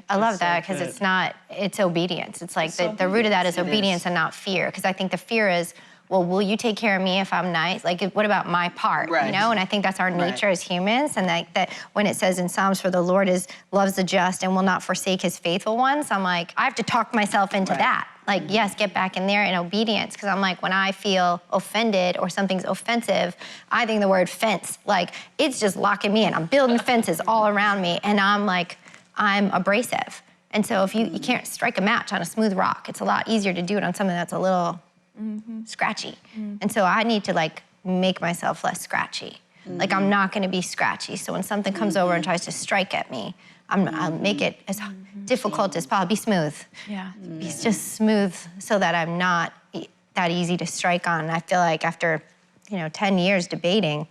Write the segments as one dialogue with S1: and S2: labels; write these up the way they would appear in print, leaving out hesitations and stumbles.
S1: I love that because it's obedience. It's like the root of that is obedience and not fear. Because I think the fear is, well, will you take care of me if I'm nice? Like, what about my part, you know? And I think that's our nature as humans. And that when it says in Psalms, for the Lord loves the just and will not forsake his faithful ones, I'm like, I have to talk myself into that. Like, yes, get back in there in obedience. Because I'm like, when I feel offended or something's offensive, I think the word fence, like, it's just locking me in. I'm building fences all around me. And I'm like, I'm abrasive. And so if you can't strike a match on a smooth rock, it's a lot easier to do it on something that's a little scratchy. And so I need to, like, make myself less scratchy. Like, I'm not gonna be scratchy. So when something comes over and tries to strike at me, I'll make it as difficult as possible. Be smooth. Yeah. Be just smooth so that I'm not that easy to strike on. And I feel like after, 10 years debating,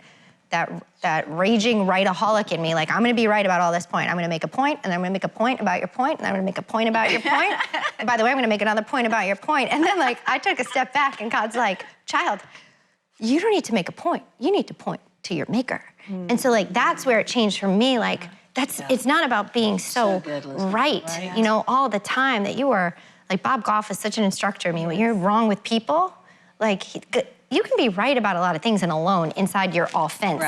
S1: that raging rightaholic in me, like, I'm gonna be right about all this point. I'm gonna make a point, and I'm gonna make a point about your point, and I'm gonna make a point about your point. And by the way, I'm gonna make another point about your point. And then, like, I took a step back, and God's like, child, you don't need to make a point. You need to point to your maker. And so, like, that's where it changed for me. Like, it's not about being so right, all the time that you are, like, Bob Goff is such an instructor to me. When you're wrong with people, like, you can be right about a lot of things and alone inside your offense.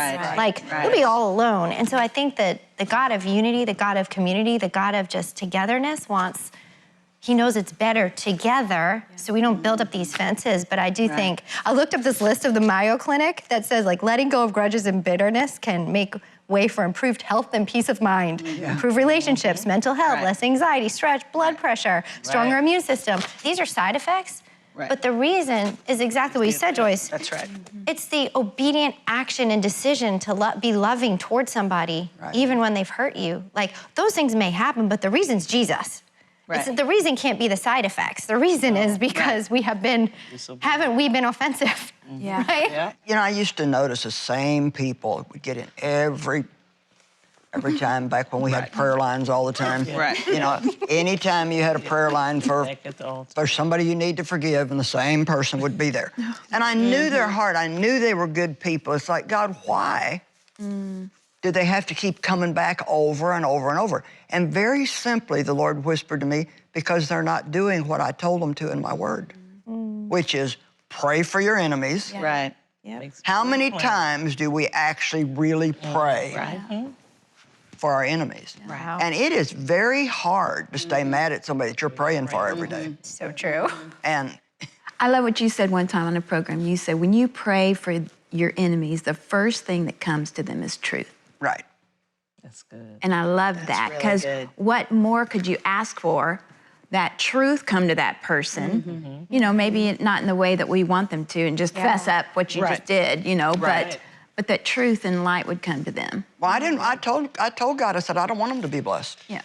S1: You'll be all alone. And so I think that the God of unity, the God of community, the God of just togetherness he knows it's better together, so we don't build up these fences. But I do think, I looked up this list of the Mayo Clinic that says, like, letting go of grudges and bitterness can make way for improved health and peace of mind, improved relationships, mental health, less anxiety, stress, blood pressure, stronger immune system. These are side effects, but the reason is exactly what you said, Joyce.
S2: That's right.
S1: It's the obedient action and decision to be loving towards somebody, even when they've hurt you. Like, those things may happen, but the reason's Jesus. The reason can't be the side effects. The reason is because we have been, haven't we been offensive? Right?
S3: I used to notice the same people would get in every time back when we had prayer lines all the time. Anytime you had a prayer line for somebody you need to forgive, and the same person would be there. And I knew their heart. I knew they were good people. It's like, God, why do they have to keep coming back over and over and over? And very simply, the Lord whispered to me, because they're not doing what I told them to in my word, which is pray for your enemies. How many times do we actually really pray for our enemies? And it is very hard to stay mad at somebody that you're praying for every day.
S1: So true.
S3: And
S4: I love what you said one time on the program. You said, when you pray for your enemies, the first thing that comes to them is truth.
S2: That's good.
S4: And I love that, because what more could you ask for? That truth come to that person, maybe not in the way that we want them to, and just fess up what you just did, but that truth and light would come to them.
S3: Well, I told God, I said, I don't want them to be blessed.
S4: I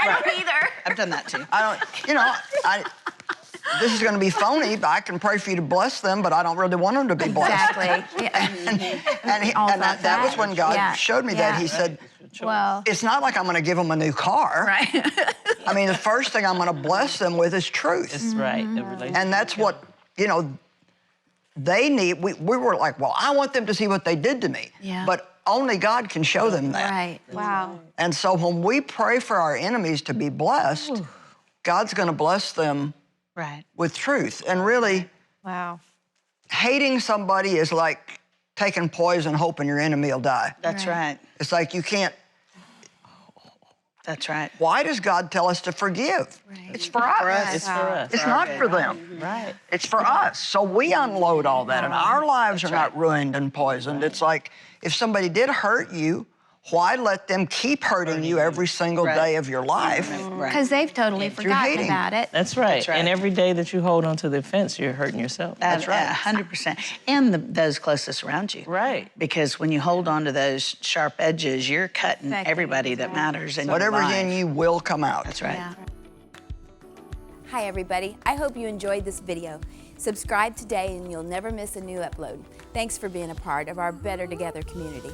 S4: don't either.
S2: I've done that too.
S3: I don't, this is going to be phony, but I can pray for you to bless them, but I don't really want them to be blessed.
S4: Exactly.
S3: And that was when God showed me that. He said, well, it's not like I'm going to give them a new car. I mean, the first thing I'm going to bless them with is truth.
S2: That's right.
S3: And that's what, they need. We were like, well, I want them to see what they did to me. But only God can show them that.
S1: Wow.
S3: And so when we pray for our enemies to be blessed, God's going to bless them with truth. And really, hating somebody is like taking poison hoping your enemy will die.
S2: That's right.
S3: It's like you can't.
S2: That's right.
S3: Why does God tell us to forgive? It's for us.
S2: It's for us.
S3: It's not for them. It's for us. So we unload all that, and our lives are not ruined and poisoned. It's like, if somebody did hurt you, why let them keep hurting you every single day of your life?
S4: Because they've totally forgotten about it.
S2: That's right. And every day that you hold on to the offense, you're hurting yourself.
S3: That's right.
S2: 100%. And those closest around you. Because when you hold on to those sharp edges, you're cutting everybody that matters in your life.
S3: Whatever's in you will come out.
S2: That's right.
S5: Hi, everybody. I hope you enjoyed this video. Subscribe today and you'll never miss a new upload. Thanks for being a part of our Better Together community.